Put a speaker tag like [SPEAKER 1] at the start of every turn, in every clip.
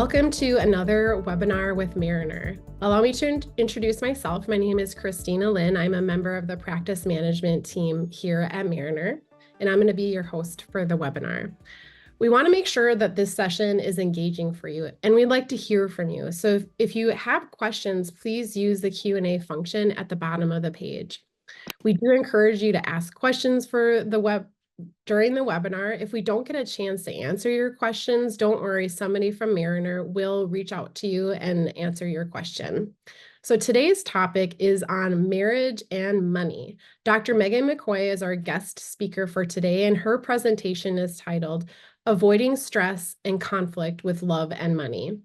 [SPEAKER 1] Welcome to another webinar with Mariner. Allow me to introduce myself. My name is Christina Lynn. I'm a member of the practice management team here at Mariner, and I'm going to be your host for the webinar. We want to make sure that this session is engaging for you, and we'd like to hear from you. So if you have questions, please use the Q&A function at the bottom of the page. We do encourage you to ask questions during the webinar. If we don't get a chance to answer your questions, don't worry, somebody from Mariner will reach out to you and answer your question. So today's topic is on marriage and money. Dr. Megan McCoy is our guest speaker for today, and her presentation is titled Avoiding Stress and Conflict with Love and Money.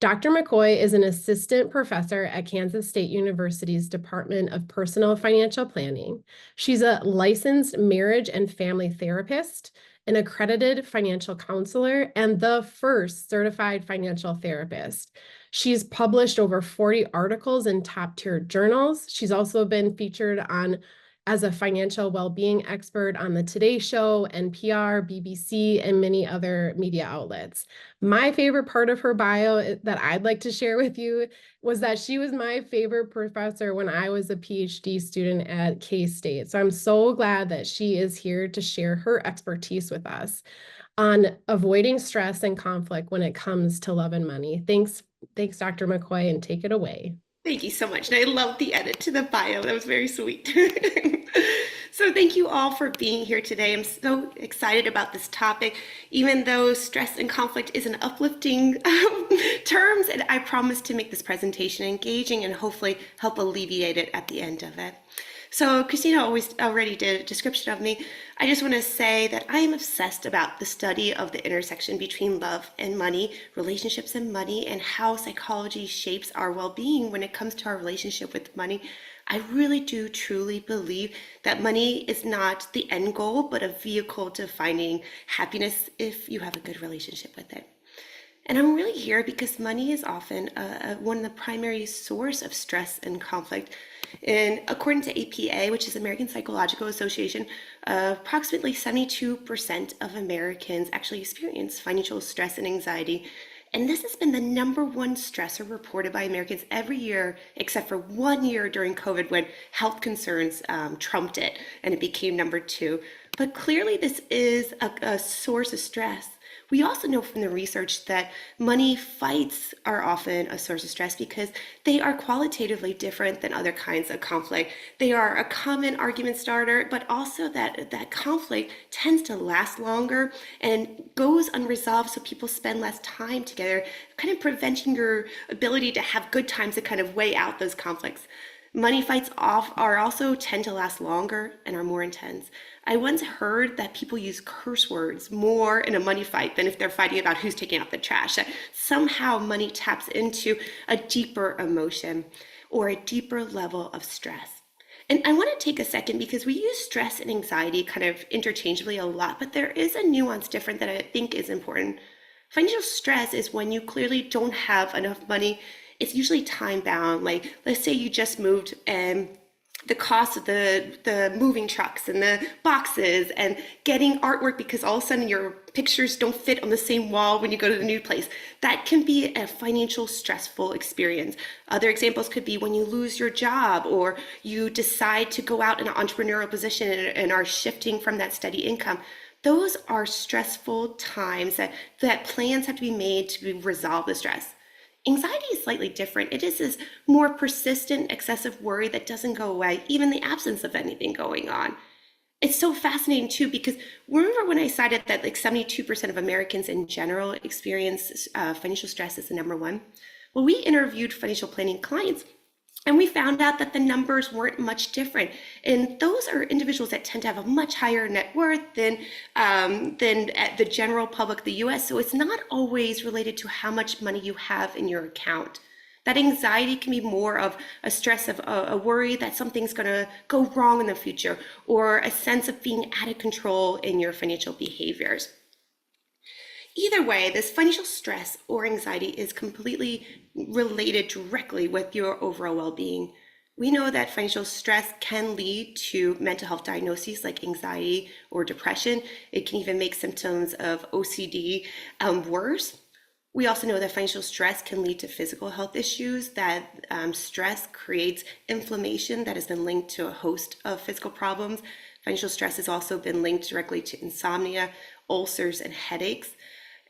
[SPEAKER 1] Dr. McCoy is an assistant professor at Kansas State University's Department of Personal Financial Planning. She's a licensed marriage and family therapist, an accredited financial counselor, and the first certified financial therapist. She's published over 40 articles in top-tier journals. She's also been featured as a financial well-being expert on the Today Show, NPR, BBC, and many other media outlets. My favorite part of her bio that I'd like to share with you was that she was my favorite professor when I was a PhD student at K-State. So I'm so glad that she is here to share her expertise with us on avoiding stress and conflict when it comes to love and money. Thanks, Dr. McCoy, and take it away.
[SPEAKER 2] Thank you so much. And I love the edit to the bio. That was very sweet. So thank you all for being here today. I'm so excited about this topic, even though stress and conflict isn't uplifting terms, and I promise to make this presentation engaging and hopefully help alleviate it at the end of it. So Christina already did a description of me. I just want to say that I am obsessed about the study of the intersection between love and money, relationships and money, and how psychology shapes our well-being when it comes to our relationship with money. I really do truly believe that money is not the end goal, but a vehicle to finding happiness if you have a good relationship with it. And I'm really here because money is often one of the primary source of stress and conflict. And according to APA, which is American Psychological Association, approximately 72% of Americans actually experience financial stress and anxiety. And this has been the #1 stressor reported by Americans every year, except for 1 year during COVID when health concerns trumped it and it became #2. But clearly this is a source of stress. We also know from the research that money fights are often a source of stress because they are qualitatively different than other kinds of conflict. They are a common argument starter, but also that conflict tends to last longer and goes unresolved, so people spend less time together, kind of preventing your ability to have good times to kind of weigh out those conflicts. Money fights are also tend to last longer and are more intense. I once heard that people use curse words more in a money fight than if they're fighting about who's taking out the trash. That somehow money taps into a deeper emotion or a deeper level of stress. And I want to take a second because we use stress and anxiety kind of interchangeably a lot, but there is a nuance different that I think is important. Financial stress is when you clearly don't have enough money. It's usually time bound. Like, let's say you just moved and the cost of the moving trucks and the boxes and getting artwork because all of a sudden your pictures don't fit on the same wall when you go to the new place. That can be a financial stressful experience. Other examples could be when you lose your job or you decide to go out in an entrepreneurial position and are shifting from that steady income. Those are stressful times that plans have to be made to resolve the stress. Anxiety is slightly different. It is this more persistent, excessive worry that doesn't go away, even in the absence of anything going on. It's so fascinating too, because remember when I cited that like 72% of Americans in general experience financial stress as the #1? Well, we interviewed financial planning clients and we found out that the numbers weren't much different. And those are individuals that tend to have a much higher net worth than the general public, the US. So it's not always related to how much money you have in your account. That anxiety can be more of a stress of a worry that something's gonna go wrong in the future, or a sense of being out of control in your financial behaviors. Either way, this financial stress or anxiety is completely related directly with your overall well-being. We know that financial stress can lead to mental health diagnoses like anxiety or depression. It can even make symptoms of OCD worse. We also know that financial stress can lead to physical health issues, that stress creates inflammation that has been linked to a host of physical problems. Financial stress has also been linked directly to insomnia, ulcers, and headaches.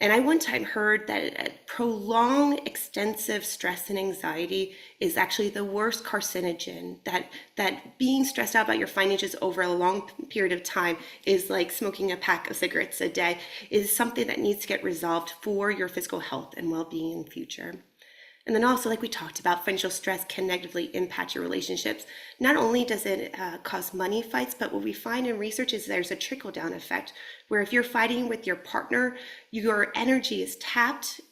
[SPEAKER 2] And I one time heard that prolonged extensive stress and anxiety is actually the worst carcinogen, that being stressed out about your finances over a long period of time is like smoking a pack of cigarettes a day, is something that needs to get resolved for your physical health and well-being in the future. And then also, like we talked about, financial stress can negatively impact your relationships. Not only does it cause money fights, but what we find in research is there's a trickle-down effect, where if you're fighting with your partner, your energy is tapped.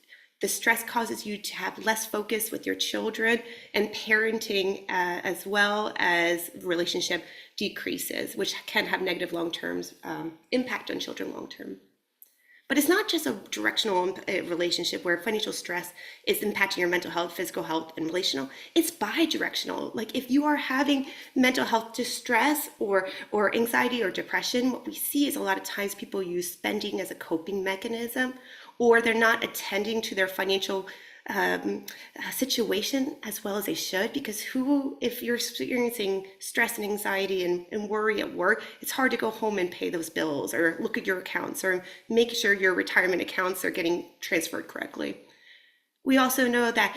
[SPEAKER 2] The stress causes you to have less focus with your children, and parenting as well as relationship decreases, which can have negative long-term impact on children long-term. But it's not just a directional relationship where financial stress is impacting your mental health, physical health, and relational. It's bi-directional. Like if you are having mental health distress or anxiety or depression, what we see is a lot of times people use spending as a coping mechanism, or they're not attending to their financial situation as well as they should, because if you're experiencing stress and anxiety and worry at work, it's hard to go home and pay those bills or look at your accounts or make sure your retirement accounts are getting transferred correctly. We also know that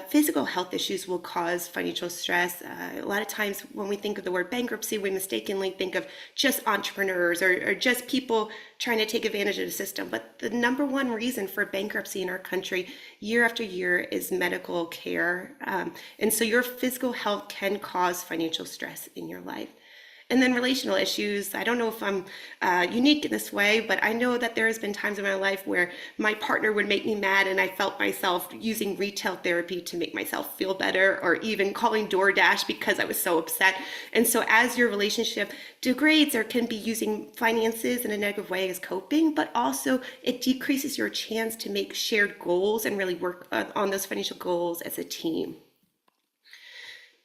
[SPEAKER 2] physical health issues will cause financial stress. A lot of times when we think of the word bankruptcy, we mistakenly think of just entrepreneurs or just people trying to take advantage of the system. But the number one reason for bankruptcy in our country year after year is medical care. And so your physical health can cause financial stress in your life. And then relational issues. I don't know if I'm unique in this way, but I know that there has been times in my life where my partner would make me mad and I felt myself using retail therapy to make myself feel better, or even calling DoorDash because I was so upset. And so as your relationship degrades, there can be using finances in a negative way as coping, but also it decreases your chance to make shared goals and really work on those financial goals as a team.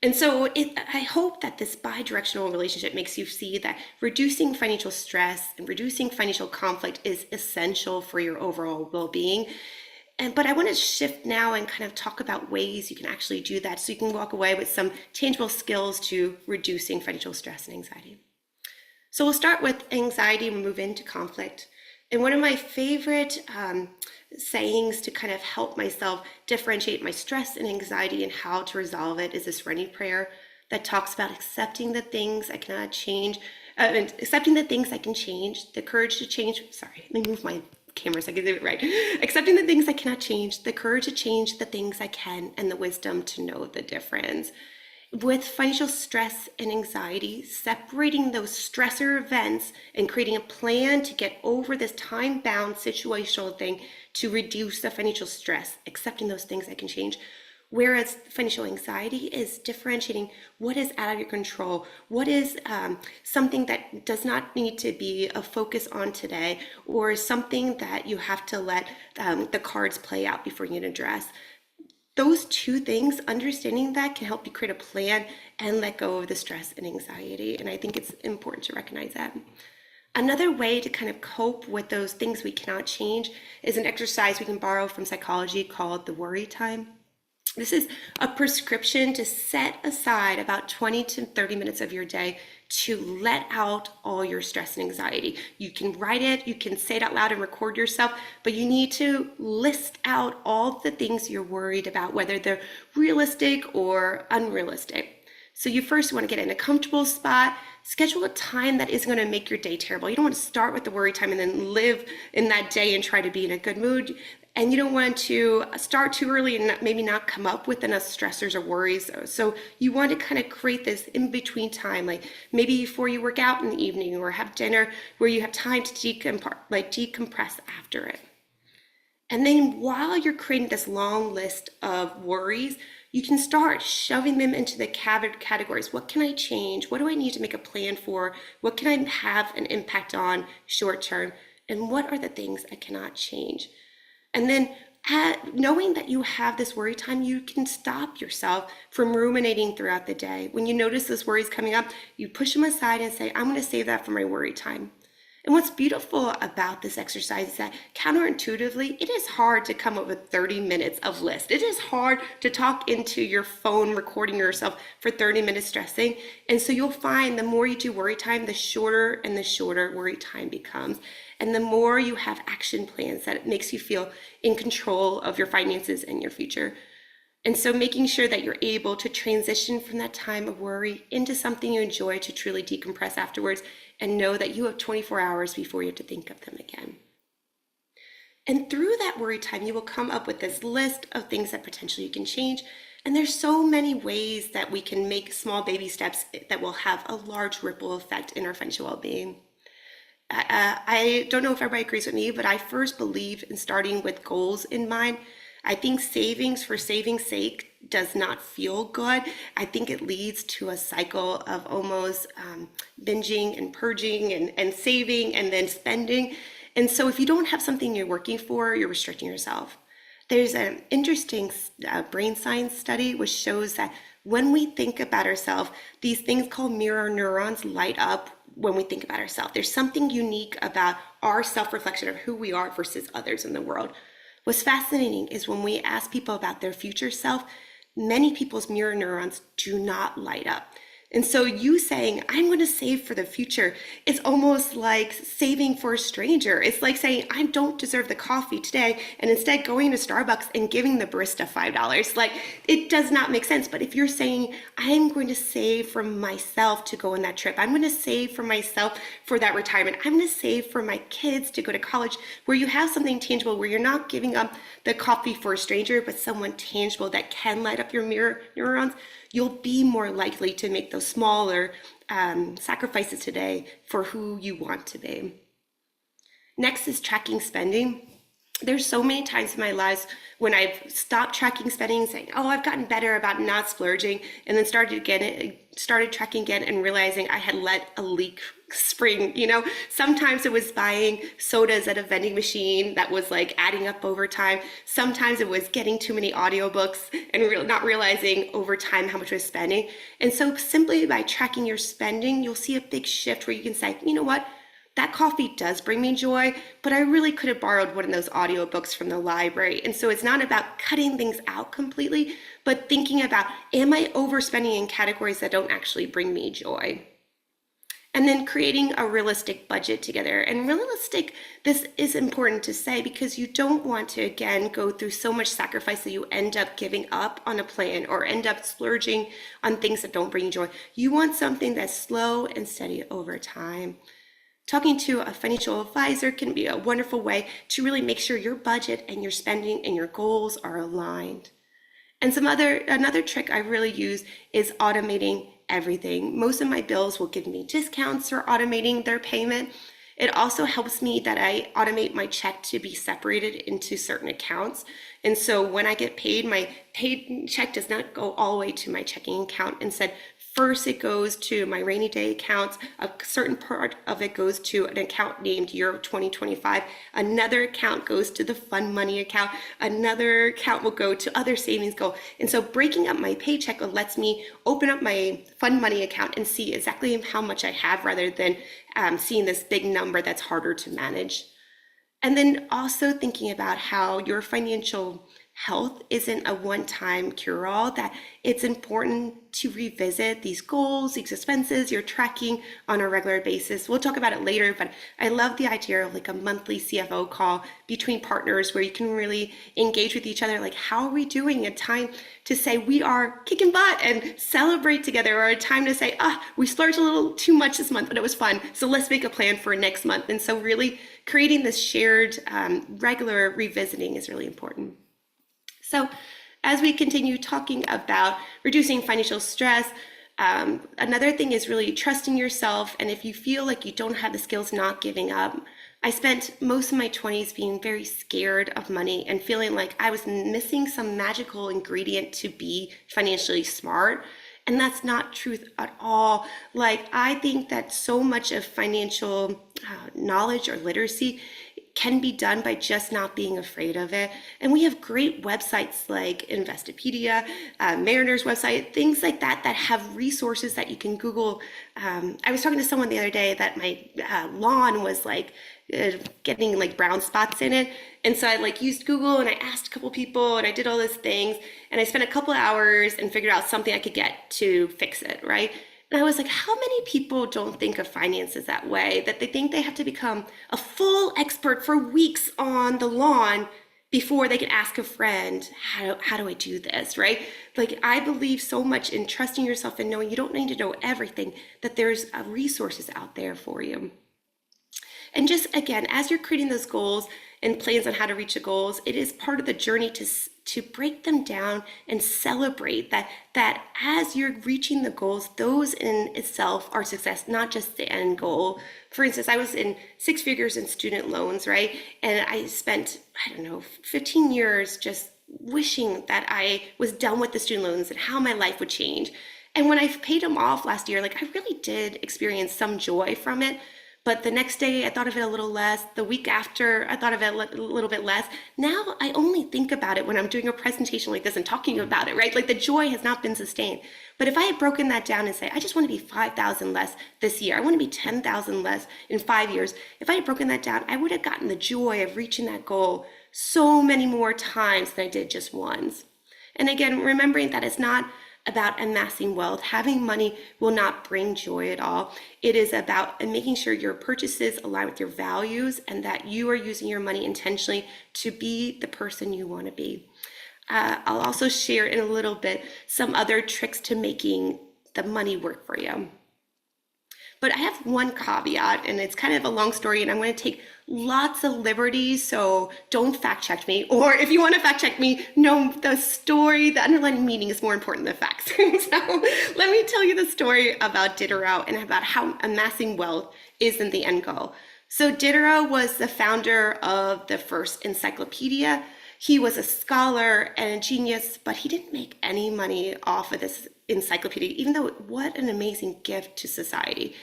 [SPEAKER 2] And so I hope that this bi-directional relationship makes you see that reducing financial stress and reducing financial conflict is essential for your overall well-being. But I want to shift now and kind of talk about ways you can actually do that so you can walk away with some tangible skills to reducing financial stress and anxiety. So we'll start with anxiety and move into conflict. And one of my favorite sayings to kind of help myself differentiate my stress and anxiety and how to resolve it is this running prayer that talks about accepting the things I cannot change, accepting the things I can change, the courage to change. Sorry, let me move my camera so I can do it right. Accepting the things I cannot change, the courage to change the things I can, and the wisdom to know the difference. With financial stress and anxiety, separating those stressor events and creating a plan to get over this time-bound situational thing to reduce the financial stress, accepting those things I can change. Whereas financial anxiety is differentiating what is out of your control, what is something that does not need to be a focus on today, or something that you have to let the cards play out before you can address. Those two things, understanding that, can help you create a plan and let go of the stress and anxiety. And I think it's important to recognize that. Another way to kind of cope with those things we cannot change is an exercise we can borrow from psychology called the worry time. This is a prescription to set aside about 20 to 30 minutes of your day to let out all your stress and anxiety. You can write it, you can say it out loud and record yourself, but you need to list out all the things you're worried about, whether they're realistic or unrealistic. So you first want to get in a comfortable spot, schedule a time that isn't going to make your day terrible. You don't want to start with the worry time and then live in that day and try to be in a good mood. And you don't want to start too early and maybe not come up with enough stressors or worries. So you want to kind of create this in-between time, like maybe before you work out in the evening or have dinner, where you have time to decompress after it. And then while you're creating this long list of worries, you can start shoving them into the categories. What can I change? What do I need to make a plan for? What can I have an impact on short term? And what are the things I cannot change? And then knowing that you have this worry time, you can stop yourself from ruminating throughout the day. When you notice those worries coming up, you push them aside and say, I'm going to save that for my worry time. And what's beautiful about this exercise is that counterintuitively, it is hard to come up with 30 minutes of list. It is hard to talk into your phone, recording yourself for 30 minutes stressing. And so you'll find the more you do worry time, the shorter and the shorter worry time becomes. And the more you have action plans that it makes you feel in control of your finances and your future. And so making sure that you're able to transition from that time of worry into something you enjoy to truly decompress afterwards and know that you have 24 hours before you have to think of them again. And through that worry time, you will come up with this list of things that potentially you can change. And there's so many ways that we can make small baby steps that will have a large ripple effect in our financial well-being. I don't know if everybody agrees with me, but I first believe in starting with goals in mind. I think savings for saving's sake does not feel good. I think it leads to a cycle of almost binging and purging and saving and then spending. And so if you don't have something you're working for, you're restricting yourself. There's an interesting brain science study which shows that when we think about ourselves, these things called mirror neurons light up when we think about ourselves. There's something unique about our self-reflection of who we are versus others in the world. What's fascinating is when we ask people about their future self, many people's mirror neurons do not light up. And so you saying, I'm going to save for the future, it's almost like saving for a stranger. It's like saying, I don't deserve the coffee today, and instead going to Starbucks and giving the barista $5. Like, it does not make sense. But if you're saying, I'm going to save for myself to go on that trip, I'm going to save for myself for that retirement, I'm going to save for my kids to go to college, where you have something tangible, where you're not giving up the coffee for a stranger, but someone tangible that can light up your mirror neurons, you'll be more likely to make those smaller sacrifices today for who you want to be. Next is tracking spending. There's so many times in my life when I've stopped tracking spending, saying, oh, I've gotten better about not splurging, and then started tracking again and realizing I had let a leak spring. Sometimes it was buying sodas at a vending machine that was like adding up over time. Sometimes it was getting too many audiobooks and not realizing over time how much I was spending. And so simply by tracking your spending, you'll see a big shift where you can say, you know what? That coffee does bring me joy, but I really could have borrowed one of those audiobooks from the library. And so it's not about cutting things out completely, but thinking about, am I overspending in categories that don't actually bring me joy? And then creating a realistic budget together. And realistic, this is important to say because you don't want to, again, go through so much sacrifice that you end up giving up on a plan or end up splurging on things that don't bring you joy. You want something that's slow and steady over time. Talking to a financial advisor can be a wonderful way to really make sure your budget and your spending and your goals are aligned. And another trick I really use is automating everything. Most of my bills will give me discounts for automating their payment. It also helps me that I automate my check to be separated into certain accounts. And so when I get paid, my paid check does not go all the way to my checking account. Instead, first it goes to my rainy day accounts. A certain part of it goes to an account named Year of 2025. Another account goes to the fund money account. Another account will go to other savings goal. And so breaking up my paycheck lets me open up my fund money account and see exactly how much I have rather than seeing this big number that's harder to manage. And then also thinking about how your financial health isn't a one-time cure-all, that it's important to revisit these goals, these expenses you're tracking on a regular basis. We'll talk about it later, but I love the idea of like a monthly CFO call between partners where you can really engage with each other, like how are we doing? A time to say we are kicking butt and celebrate together, or a time to say, we splurged a little too much this month, but it was fun. So let's make a plan for next month. And so really creating this shared regular revisiting is really important. So as we continue talking about reducing financial stress, another thing is really trusting yourself. And if you feel like you don't have the skills, not giving up. I spent most of my 20s being very scared of money and feeling like I was missing some magical ingredient to be financially smart. And that's not truth at all. Like, I think that so much of financial knowledge or literacy can be done by just not being afraid of it. And we have great websites like Investopedia, Mariner's website, things like that that have resources that you can Google. I was talking to someone the other day that my lawn was like getting like brown spots in it. And so I like used Google and I asked a couple people and I did all those things and I spent a couple hours and figured out something I could get to fix it, right? And I was like, how many people don't think of finances that way, that they think they have to become a full expert for weeks on the lawn before they can ask a friend, how do I do this, right? Like, I believe so much in trusting yourself and knowing you don't need to know everything, that there's resources out there for you. And just again, as you're creating those goals and plans on how to reach the goals, it is part of the journey to break them down and celebrate that as you're reaching the goals, those in itself are success, not just the end goal. For instance, I was in 6 figures in student loans, right? And I spent, 15 years just wishing that I was done with the student loans and how my life would change. And when I paid them off last year, like, I really did experience some joy from it. But the next day, I thought of it a little less. The week after, I thought of it a little bit less. Now, I only think about it when I'm doing a presentation like this and talking about it, right? Like, the joy has not been sustained. But if I had broken that down and say, I just want to be 5,000 less this year, I want to be 10,000 less in 5 years. If I had broken that down, I would have gotten the joy of reaching that goal so many more times than I did just once. And again, remembering that it's not about amassing wealth. Having money will not bring joy at all. It is about making sure your purchases align with your values and that you are using your money intentionally to be the person you want to be. I'll also share in a little bit some other tricks to making the money work for you. But I have one caveat, and it's kind of a long story, and I'm going to take lots of liberties, so don't fact check me. Or if you want to fact check me, know the story, the underlying meaning is more important than facts. So let me tell you the story about Diderot and about how amassing wealth isn't the end goal. So Diderot was the founder of the first encyclopedia. He was a scholar and a genius, but he didn't make any money off of this encyclopedia, even though what an amazing gift to society.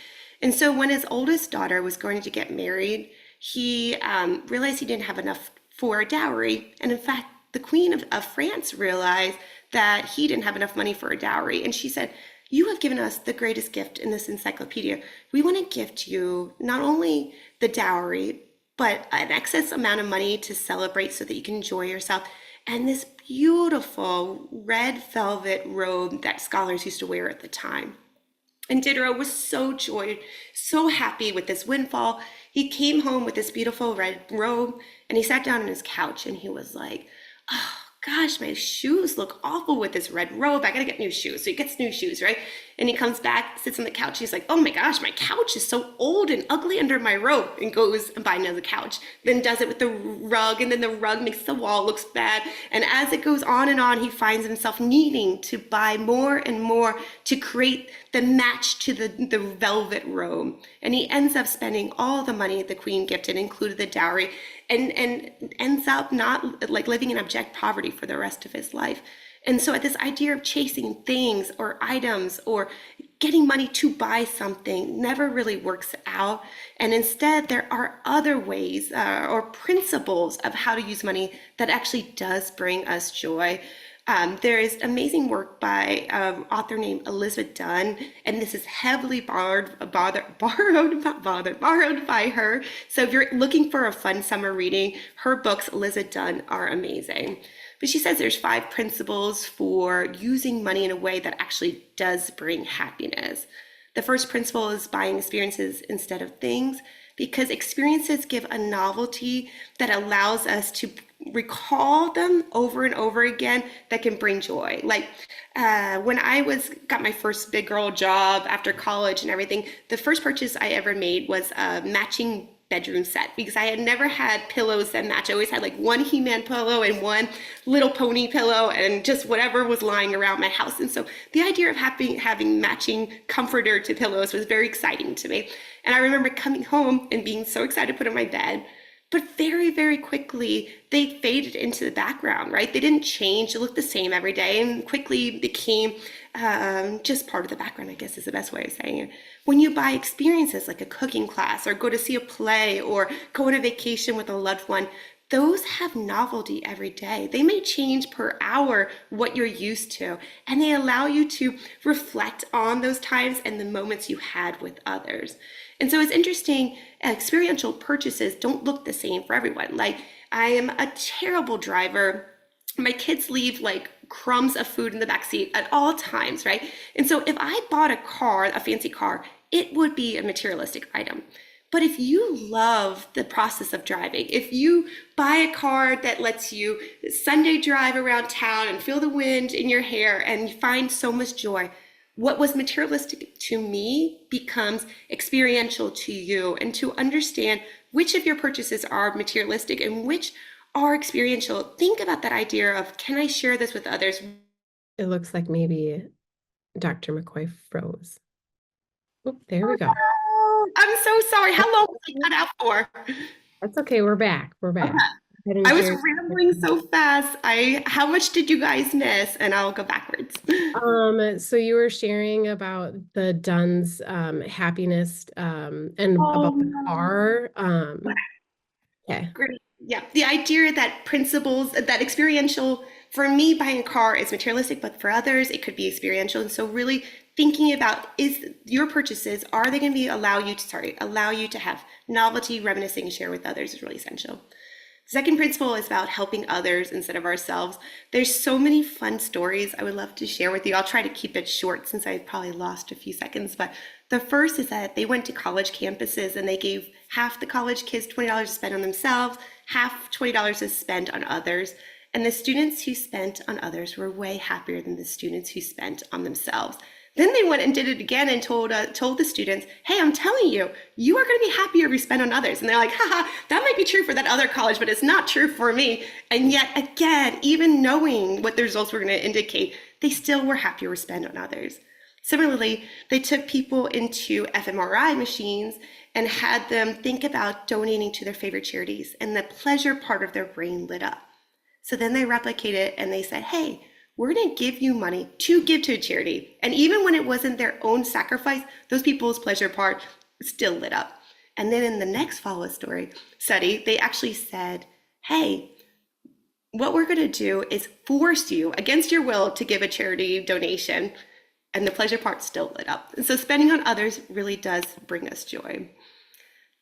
[SPEAKER 2] And so when his oldest daughter was going to get married, he realized he didn't have enough for a dowry. And in fact, the Queen of France realized that he didn't have enough money for a dowry. And she said, you have given us the greatest gift in this encyclopedia. We want to gift you not only the dowry, but an excess amount of money to celebrate so that you can enjoy yourself. And this beautiful red velvet robe that scholars used to wear at the time. And Diderot was so happy with this windfall. He came home with this beautiful red robe and he sat down on his couch and he was like, oh gosh, my shoes look awful with this red robe. I gotta get new shoes. So he gets new shoes, right? And he comes back, sits on the couch. He's like, oh my gosh, my couch is so old and ugly under my robe, and goes and buys another couch. Then does it with the rug, and then the rug makes the wall looks bad. And as it goes on and on, he finds himself needing to buy more and more to create the match to the velvet robe. And he ends up spending all the money the queen gifted, included the dowry, and ends up not like living in abject poverty for the rest of his life. And so this idea of chasing things or items or getting money to buy something never really works out. And instead, there are other ways or principles of how to use money that actually does bring us joy. There is amazing work by an author named Elizabeth Dunn, and this is heavily borrowed by her. So if you're looking for a fun summer reading, her books, Elizabeth Dunn, are amazing. But she says there's 5 principles for using money in a way that actually does bring happiness. The first principle is buying experiences instead of things, because experiences give a novelty that allows us to recall them over and over again that can bring joy. Like when I got my first big girl job after college and everything, the first purchase I ever made was a matching bedroom set, because I had never had pillows that match. I always had like one He-Man pillow and one little pony pillow and just whatever was lying around my house. And so the idea of having matching comforter to pillows was very exciting to me. And I remember coming home and being so excited to put in my bed. but very, very quickly they faded into the background, right? They didn't change. They looked the same every day and quickly became just part of the background, I guess is the best way of saying it. When you buy experiences like a cooking class or go to see a play or go on a vacation with a loved one, those have novelty every day. They may change per hour what you're used to, and they allow you to reflect on those times and the moments you had with others. And so it's interesting, experiential purchases don't look the same for everyone. Like, I am a terrible driver. My kids leave like crumbs of food in the back seat at all times, right? And so if I bought a car, a fancy car, it would be a materialistic item. But if you love the process of driving, if you buy a car that lets you Sunday drive around town and feel the wind in your hair and you find so much joy, what was materialistic to me becomes experiential to you. And to understand which of your purchases are materialistic and which are experiential, think about that idea of, can I share this with others?
[SPEAKER 1] It looks like maybe Dr. McCoy froze. Oh, there we go.
[SPEAKER 2] Oh, I'm so sorry. How long was I cut out for?
[SPEAKER 1] That's okay. We're back. We're back.
[SPEAKER 2] Okay.
[SPEAKER 1] Go ahead and
[SPEAKER 2] I was
[SPEAKER 1] share.
[SPEAKER 2] rambling so fast. How much did you guys miss? And I'll go backwards.
[SPEAKER 1] So you were sharing about the Dunn's happiness and
[SPEAKER 2] Oh,
[SPEAKER 1] about the car. Okay.
[SPEAKER 2] great. Yeah, the idea that principles, that experiential, for me, buying a car is materialistic, but for others, it could be experiential. And so really thinking about, is your purchases, are they going to be allow you to have novelty, reminiscing, and share with others is really essential. Second principle is about helping others instead of ourselves. There's so many fun stories I would love to share with you. I'll try to keep it short since I probably lost a few seconds. But the first is that they went to college campuses and they gave half the college kids $20 to spend on themselves, half $20 to spend on others. And the students who spent on others were way happier than the students who spent on themselves. Then they went and did it again and told the students, hey, I'm telling you, you are going to be happier if you spend on others. And they're like, haha, that might be true for that other college, but it's not true for me. And yet again, even knowing what the results were going to indicate, they still were happier to spend on others. Similarly, they took people into fMRI machines and had them think about donating to their favorite charities, and the pleasure part of their brain lit up. So then they replicated it and they said, hey, we're going to give you money to give to a charity. And even when it wasn't their own sacrifice, those people's pleasure part still lit up. And then in the next follow-up study, they actually said, hey, what we're going to do is force you against your will to give a charity donation. And the pleasure part still lit up. And so spending on others really does bring us joy.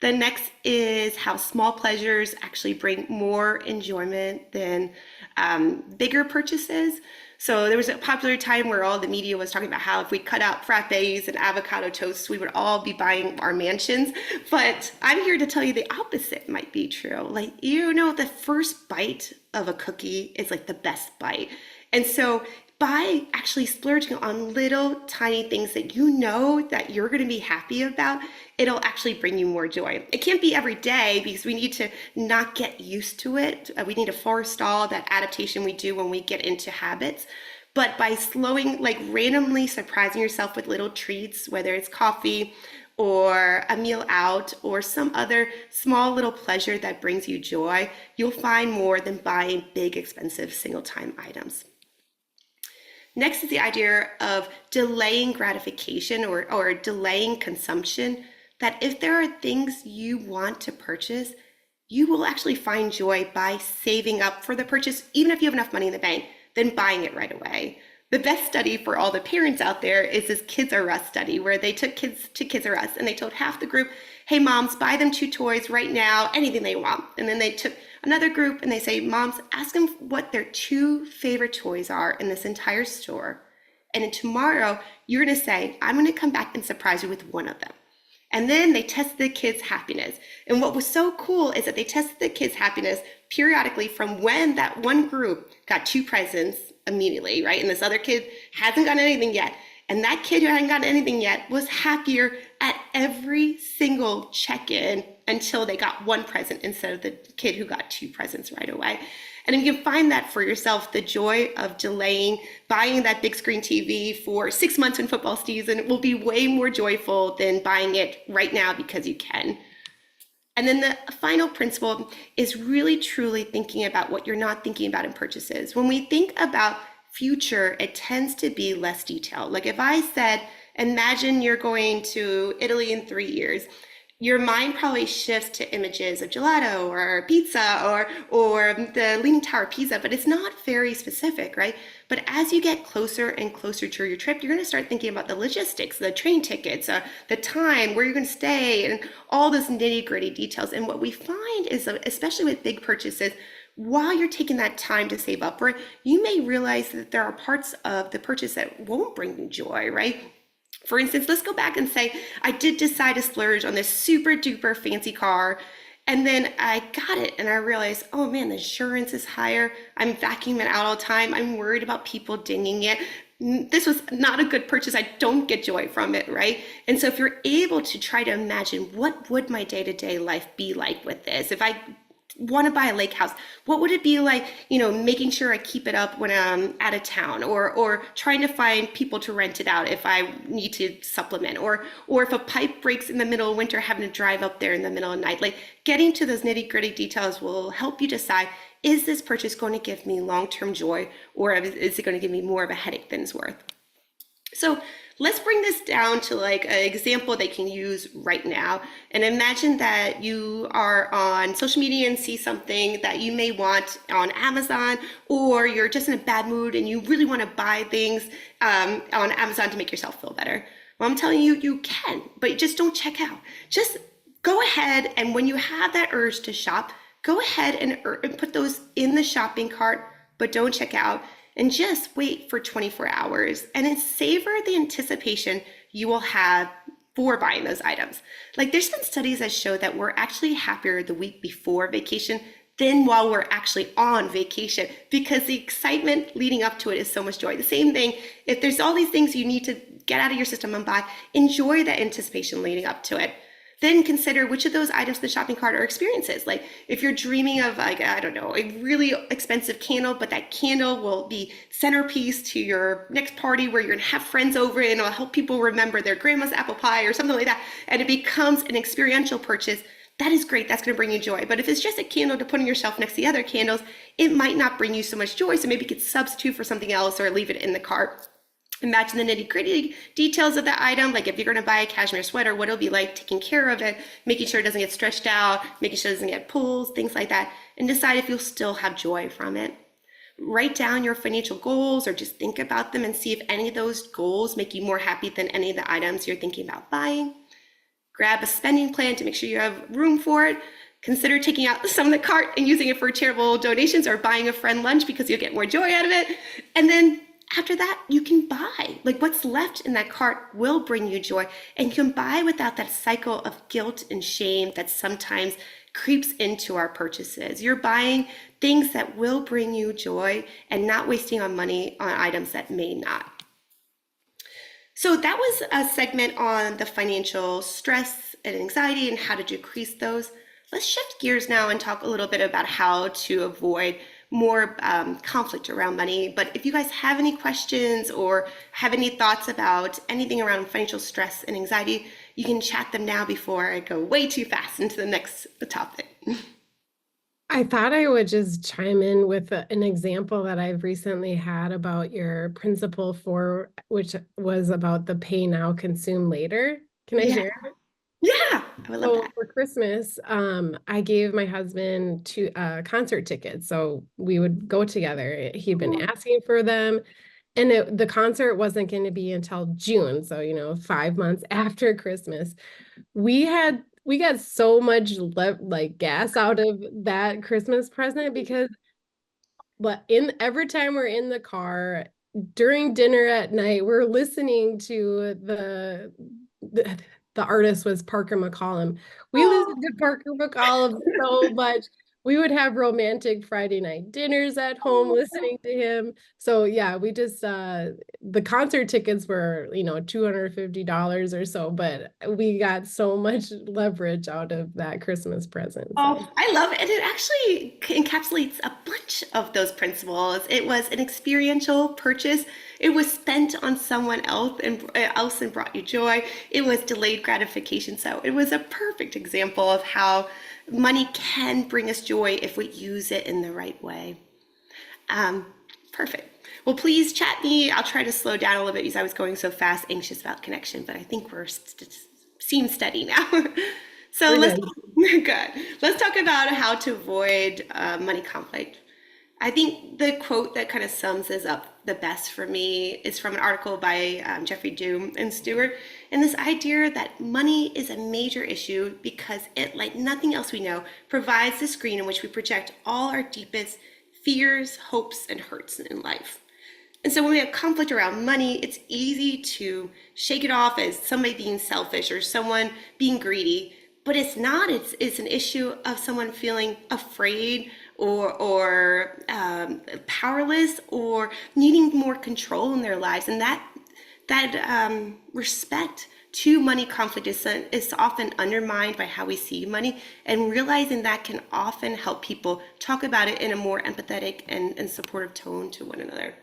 [SPEAKER 2] The next is how small pleasures actually bring more enjoyment than bigger purchases. So there was a popular time where all the media was talking about how if we cut out frappes and avocado toasts, we would all be buying our mansions. But I'm here to tell you the opposite might be true. Like, the first bite of a cookie is like the best bite. And so by actually splurging on little tiny things that you know that you're going to be happy about, it'll actually bring you more joy. It can't be every day because we need to not get used to it. We need to forestall that adaptation we do when we get into habits. But by randomly surprising yourself with little treats, whether it's coffee or a meal out or some other small little pleasure that brings you joy, you'll find more than buying big, expensive single-time items. Next is the idea of delaying gratification or delaying consumption, that if there are things you want to purchase, you will actually find joy by saving up for the purchase, even if you have enough money in the bank, then buying it right away. The best study for all the parents out there is this Kids R Us study, where they took kids to Kids R Us and they told half the group, hey moms, buy them 2 toys right now, anything they want. And then they took another group and they say, moms, ask them what their 2 favorite toys are in this entire store. And then tomorrow you're going to say, I'm going to come back and surprise you with one of them. And then they tested the kids' happiness. And what was so cool is that they tested the kids' happiness periodically from when that one group got 2 presents immediately, right? And this other kid hasn't gotten anything yet. And that kid who hadn't gotten anything yet was happier at every single check-in until they got 1 present instead of the kid who got 2 presents right away. And you can find that for yourself, the joy of delaying buying that big screen TV for 6 months in football season will be way more joyful than buying it right now because you can. And then the final principle is really truly thinking about what you're not thinking about in purchases. When we think about future, it tends to be less detailed. Like if I said, imagine you're going to Italy in 3 years, your mind probably shifts to images of gelato or pizza or the Leaning Tower of Pisa, but it's not very specific, right? But as you get closer and closer to your trip, you're going to start thinking about the logistics, the train tickets, the time, where you're going to stay, and all those nitty gritty details. And what we find is, especially with big purchases, while you're taking that time to save up for it, you may realize that there are parts of the purchase that won't bring you joy, right? For instance, let's go back and say I did decide to splurge on this super duper fancy car, and then I got it and I realized, oh man, the insurance is higher. I'm vacuuming it out all the time. I'm worried about people dinging it. This was not a good purchase. I don't get joy from it, right? And so if you're able to try to imagine what would my day-to-day life be like with this, if I want to buy a lake house, what would it be like, making sure I keep it up when I'm out of town, or trying to find people to rent it out if I need to supplement, or if a pipe breaks in the middle of winter, having to drive up there in the middle of the night. Like, getting to those nitty gritty details will help you decide, is this purchase going to give me long-term joy, or is it going to give me more of a headache than it's worth? So let's bring this down to like an example they can use right now. And imagine that you are on social media and see something that you may want on Amazon, or you're just in a bad mood and you really want to buy things on Amazon to make yourself feel better. Well, I'm telling you, you can, but just don't check out. Just go ahead, and when you have that urge to shop, go ahead and put those in the shopping cart, but don't check out. And just wait for 24 hours and then savor the anticipation you will have for buying those items. Like, there's been studies that show that we're actually happier the week before vacation than while we're actually on vacation, because the excitement leading up to it is so much joy. The same thing, if there's all these things you need to get out of your system and buy, enjoy that anticipation leading up to it. Then consider which of those items in the shopping cart are experiences. Like, if you're dreaming of, like, I don't know, a really expensive candle, but that candle will be centerpiece to your next party where you're gonna have friends over and it'll help people remember their grandma's apple pie or something like that, and it becomes an experiential purchase, that is great. That's gonna bring you joy. But if it's just a candle to put on your shelf next to the other candles, it might not bring you so much joy. So maybe you could substitute for something else or leave it in the cart. Imagine the nitty gritty details of the item. Like, if you're going to buy a cashmere sweater, what it'll be like taking care of it, making sure it doesn't get stretched out, making sure it doesn't get pulls, things like that, and decide if you'll still have joy from it. Write down your financial goals, or just think about them and see if any of those goals make you more happy than any of the items you're thinking about buying. Grab a spending plan to make sure you have room for it. Consider taking out some of the cart and using it for charitable donations, or buying a friend lunch because you'll get more joy out of it. And then after that, you can buy. Like, what's left in that cart will bring you joy, and you can buy without that cycle of guilt and shame that sometimes creeps into our purchases. You're buying things that will bring you joy and not wasting on money on items that may not. So that was a segment on the financial stress and anxiety and how to decrease those. Let's shift gears now and talk a little bit about how to avoid more conflict around money. But if you guys have any questions or have any thoughts about anything around financial stress and anxiety, you can chat them now before I go way too fast into the next topic.
[SPEAKER 1] I thought I would just chime in with an example that I've recently had about your principle for, which was about the pay now, consume later. Can I share?
[SPEAKER 2] Yeah, I would love
[SPEAKER 1] So
[SPEAKER 2] that.
[SPEAKER 1] for Christmas, I gave my husband two concert tickets. So we would go together. He'd been asking for them, and the concert wasn't going to be until June. So, 5 months after Christmas. We got so much like gas out of that Christmas present, because every time we're in the car during dinner at night, we're listening to the artist was Parker McCollum. We listened to Parker McCollum so much. We would have romantic Friday night dinners at home listening to him. So yeah, we just the concert tickets were, $250 or so, but we got so much leverage out of that Christmas present. So.
[SPEAKER 2] Oh, I love it. And it actually encapsulates a much of those principles. It was an experiential purchase. It was spent on someone else and brought you joy. It was delayed gratification. So it was a perfect example of how money can bring us joy if we use it in the right way. Perfect. Well, please chat me. I'll try to slow down a little bit because I was going so fast, anxious about connection, but I think we're seem steady now. So let's talk about how to avoid money conflict. I think the quote that kind of sums this up the best for me is from an article by Jeffrey Doom and Stewart, and this idea that money is a major issue because it, like nothing else we know, provides the screen in which we project all our deepest fears, hopes, and hurts in life. And so when we have conflict around money, it's easy to shake it off as somebody being selfish or someone being greedy, but it's not. It's an issue of someone feeling afraid or powerless or needing more control in their lives. And that respect to money conflict is often undermined by how we see money, and realizing that can often help people talk about it in a more empathetic and supportive tone to one another.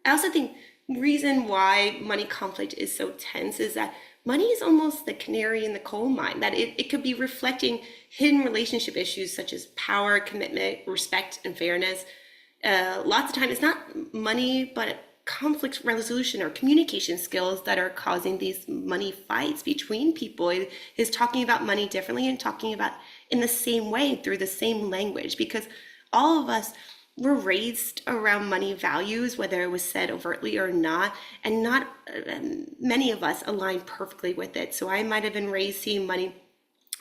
[SPEAKER 2] I also think the reason why money conflict is so tense is that money is almost the canary in the coal mine, that it could be reflecting hidden relationship issues such as power, commitment, respect, and fairness. Lots of times it's not money, but conflict resolution or communication skills that are causing these money fights between people. It is talking about money differently and talking about in the same way through the same language, because all of us were raised around money values, whether it was said overtly or not, and not many of us align perfectly with it. So I might have been raised seeing money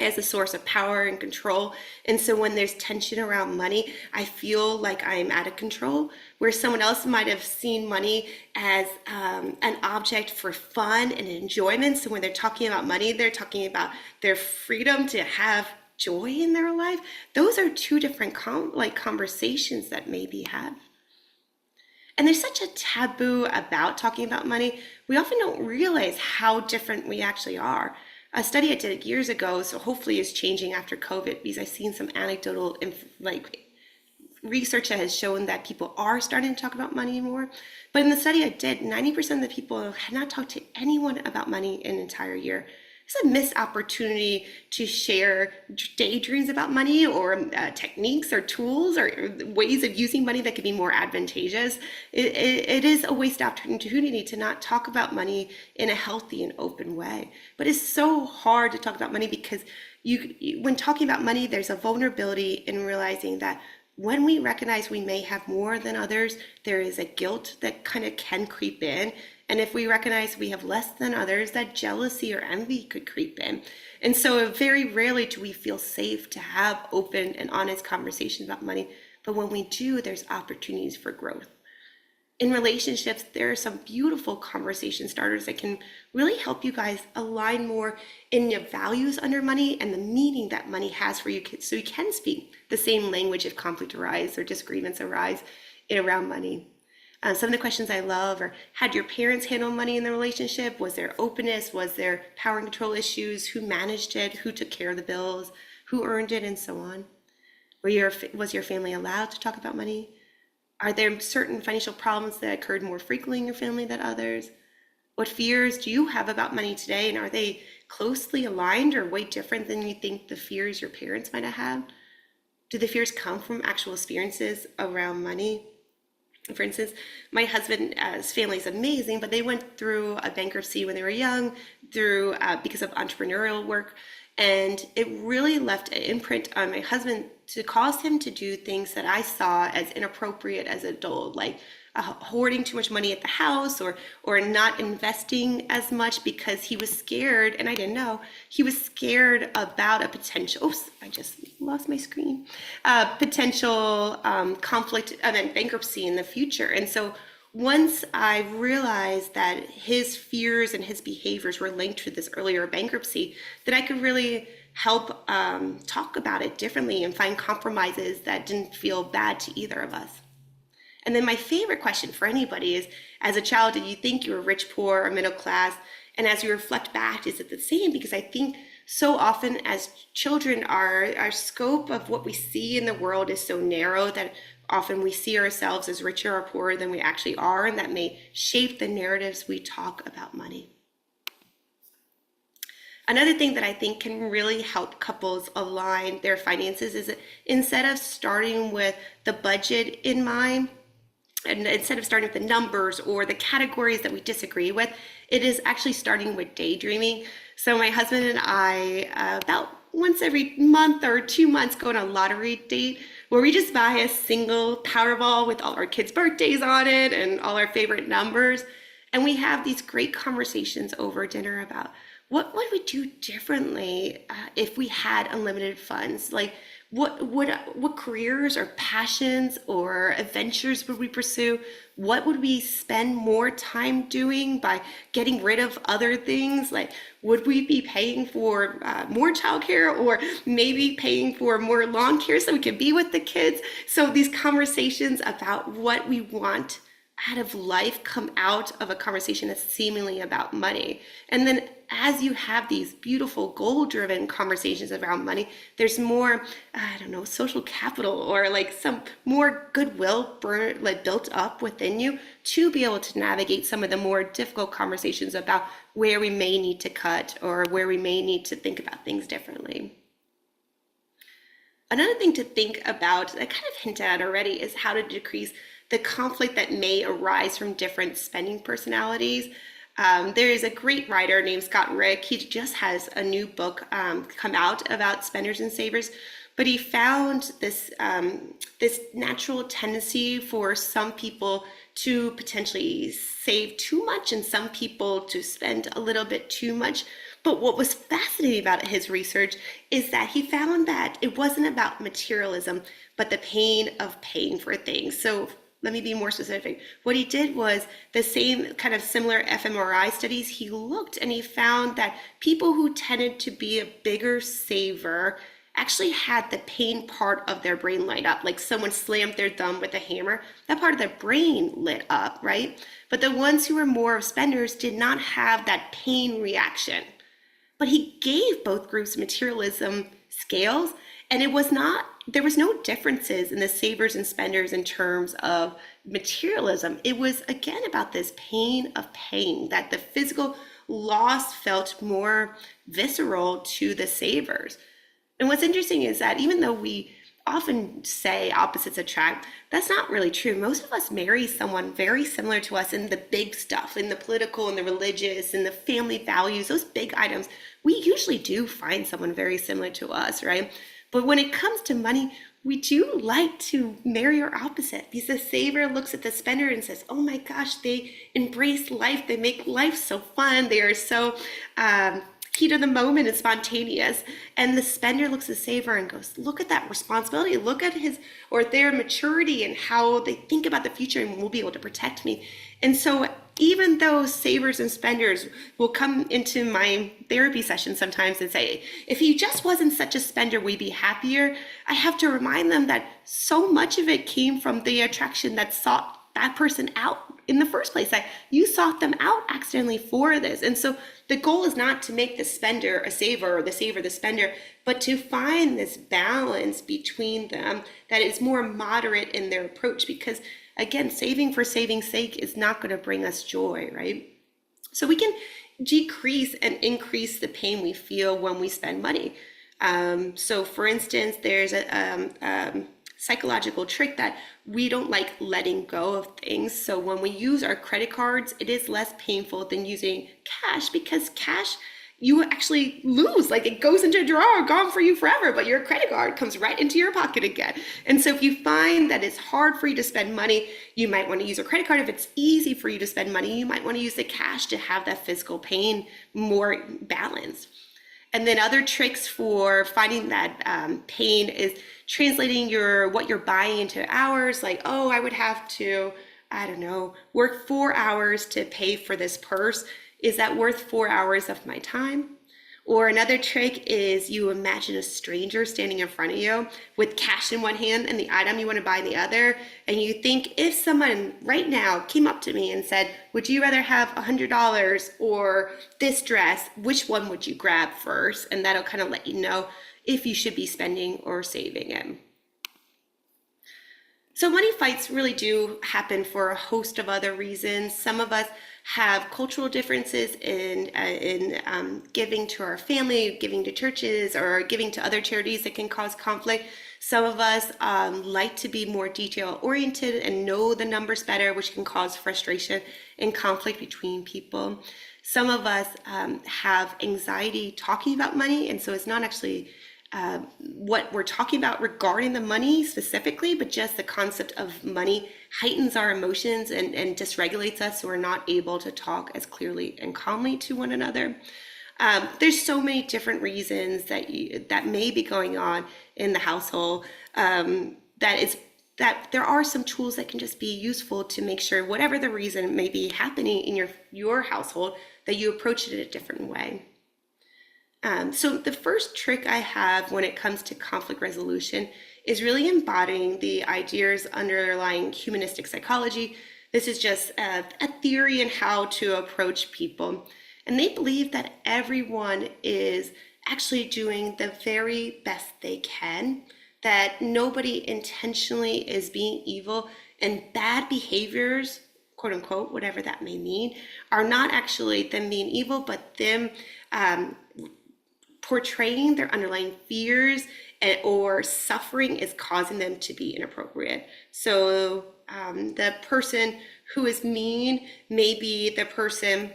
[SPEAKER 2] as a source of power and control. And so when there's tension around money, I feel like I'm out of control, where someone else might have seen money as an object for fun and enjoyment. So when they're talking about money, they're talking about their freedom to have joy in their life. Those are two different conversations that maybe have. And there's such a taboo about talking about money. We often don't realize how different we actually are. A study I did years ago, so hopefully is changing after COVID, because I've seen some anecdotal research that has shown that people are starting to talk about money more. But in the study I did, 90% of the people had not talked to anyone about money in an entire year. It's a missed opportunity to share daydreams about money or techniques or tools or ways of using money that could be more advantageous. It is a wasted opportunity to not talk about money in a healthy and open way. But it's so hard to talk about money because when talking about money, there's a vulnerability in realizing that when we recognize we may have more than others, there is a guilt that kind of can creep in. And if we recognize we have less than others, that jealousy or envy could creep in. And so very rarely do we feel safe to have open and honest conversations about money. But when we do, there's opportunities for growth. In relationships, there are some beautiful conversation starters that can really help you guys align more in your values under money and the meaning that money has for you, so you can speak the same language if conflict arises or disagreements arise around money. Some of the questions I love are: how did your parents handle money in the relationship? Was there openness? Was there power and control issues? Who managed it? Who took care of the bills? Who earned it? And so on. Was your family allowed to talk about money? Are there certain financial problems that occurred more frequently in your family than others? What fears do you have about money today? And are they closely aligned or way different than you think the fears your parents might have had? Do the fears come from actual experiences around money? For instance, my husband's family is amazing, but they went through a bankruptcy when they were young because of entrepreneurial work. And it really left an imprint on my husband to cause him to do things that I saw as inappropriate as an adult, like hoarding too much money at the house or not investing as much because he was scared, and I didn't know, he was scared about a potential, oops, I just lost my screen, potential conflict and then bankruptcy in the future. And so once I realized that his fears and his behaviors were linked to this earlier bankruptcy, that I could really help talk about it differently and find compromises that didn't feel bad to either of us. And then my favorite question for anybody is, as a child, did you think you were rich, poor, or middle class? And as you reflect back, is it the same? Because I think So often as children, our scope of what we see in the world is so narrow that often we see ourselves as richer or poorer than we actually are, and that may shape the narratives we talk about money. Another thing that I think can really help couples align their finances is that instead of starting with the budget in mind, and instead of starting with the numbers or the categories that we disagree with, it is actually starting with daydreaming. So my husband and I, about once every month or 2 months, go on a lottery date where we just buy a single Powerball with all our kids' birthdays on it and all our favorite numbers. And we have these great conversations over dinner about what would we do differently if we had unlimited funds? Like what careers or passions or adventures would we pursue? What would we spend more time doing by getting rid of other things? Like, would we be paying for more childcare, or maybe paying for more lawn care so we could be with the kids? So these conversations about what we want out of life come out of a conversation that's seemingly about money. And then as you have these beautiful goal-driven conversations around money, there's more, I don't know, social capital or like some more goodwill built up within you to be able to navigate some of the more difficult conversations about where we may need to cut or where we may need to think about things differently. Another thing to think about, I kind of hinted at already, is how to decrease the conflict that may arise from different spending personalities. There is a great writer named Scott Rick. He just has a new book come out about spenders and savers, but he found this natural tendency for some people to potentially save too much and some people to spend a little bit too much. But what was fascinating about his research is that he found that it wasn't about materialism, but the pain of paying for things. So let me be more specific. What he did was the same kind of similar fMRI studies. He looked and he found that people who tended to be a bigger saver actually had the pain part of their brain light up, like someone slammed their thumb with a hammer. That part of their brain lit up, right? But the ones who were more of spenders did not have that pain reaction. But he gave both groups materialism scales, and there was no differences in the savers and spenders in terms of materialism. It was again about this pain of paying, that the physical loss felt more visceral to the savers. And what's interesting is that even though we often say opposites attract, that's not really true. Most of us marry someone very similar to us in the big stuff, in the political and the religious and the family values, those big items. We usually do find someone very similar to us, right? But when it comes to money, we do like to marry our opposite, because the saver looks at the spender and says, oh my gosh, they embrace life. They make life so fun. They are so heat of the moment and spontaneous. And the spender looks at the saver and goes, look at that responsibility. Look at his or their maturity and how they think about the future and will be able to protect me. And so even though savers and spenders will come into my therapy session sometimes and say, if he just wasn't such a spender, we'd be happier. I have to remind them that so much of it came from the attraction that sought that person out in the first place, that you sought them out accidentally for this. And so the goal is not to make the spender a saver or the saver the spender, but to find this balance between them that is more moderate in their approach, because again, saving for saving's sake is not going to bring us joy, right? So we can decrease and increase the pain we feel when we spend money. So for instance, there's a psychological trick that we don't like letting go of things. So when we use our credit cards, it is less painful than using cash, because cash you actually lose, like it goes into a drawer, gone for you forever, but your credit card comes right into your pocket again. And so if you find that it's hard for you to spend money, you might want to use a credit card. If it's easy for you to spend money, you might want to use the cash to have that physical pain more balanced. And then other tricks for finding that pain is translating what you're buying into hours. Like, oh, I would have to, I don't know, work 4 hours to pay for this purse. Is that worth 4 hours of my time? Or another trick is you imagine a stranger standing in front of you with cash in one hand and the item you want to buy in the other. And you think, if someone right now came up to me and said, would you rather have $100 or this dress? Which one would you grab first? And that'll kind of let you know if you should be spending or saving it. So money fights really do happen for a host of other reasons. Some of us have cultural differences in giving to our family, giving to churches, or giving to other charities that can cause conflict. Some of us like to be more detail oriented and know the numbers better, which can cause frustration and conflict between people. Some of us have anxiety talking about money, and so it's not actually what we're talking about regarding the money specifically, but just the concept of money heightens our emotions and dysregulates us, so we're not able to talk as clearly and calmly to one another. There's so many different reasons that may be going on in the household, that there are some tools that can just be useful to make sure, whatever the reason may be happening in your household, that you approach it in a different way. So the first trick I have when it comes to conflict resolution is really embodying the ideas underlying humanistic psychology. This is just a theory in how to approach people. And they believe that everyone is actually doing the very best they can, that nobody intentionally is being evil, and bad behaviors, quote unquote, whatever that may mean, are not actually them being evil, but them portraying their underlying fears or suffering is causing them to be inappropriate. So the person who is mean may be the person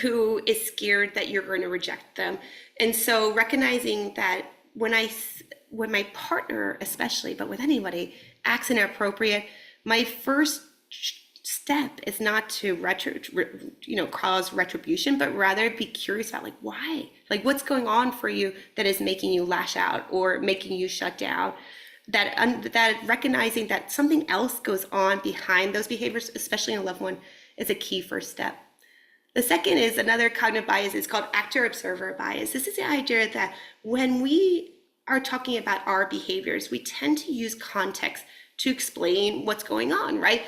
[SPEAKER 2] who is scared that you're going to reject them. And so recognizing that when my partner especially, but with anybody, acts inappropriate, my first step is not to cause retribution, but rather be curious about why, what's going on for you that is making you lash out or making you shut down. That recognizing that something else goes on behind those behaviors, especially in a loved one, is a key first step. The second is another cognitive bias. It's called actor-observer bias. This is the idea that when we are talking about our behaviors, we tend to use context to explain what's going on, right?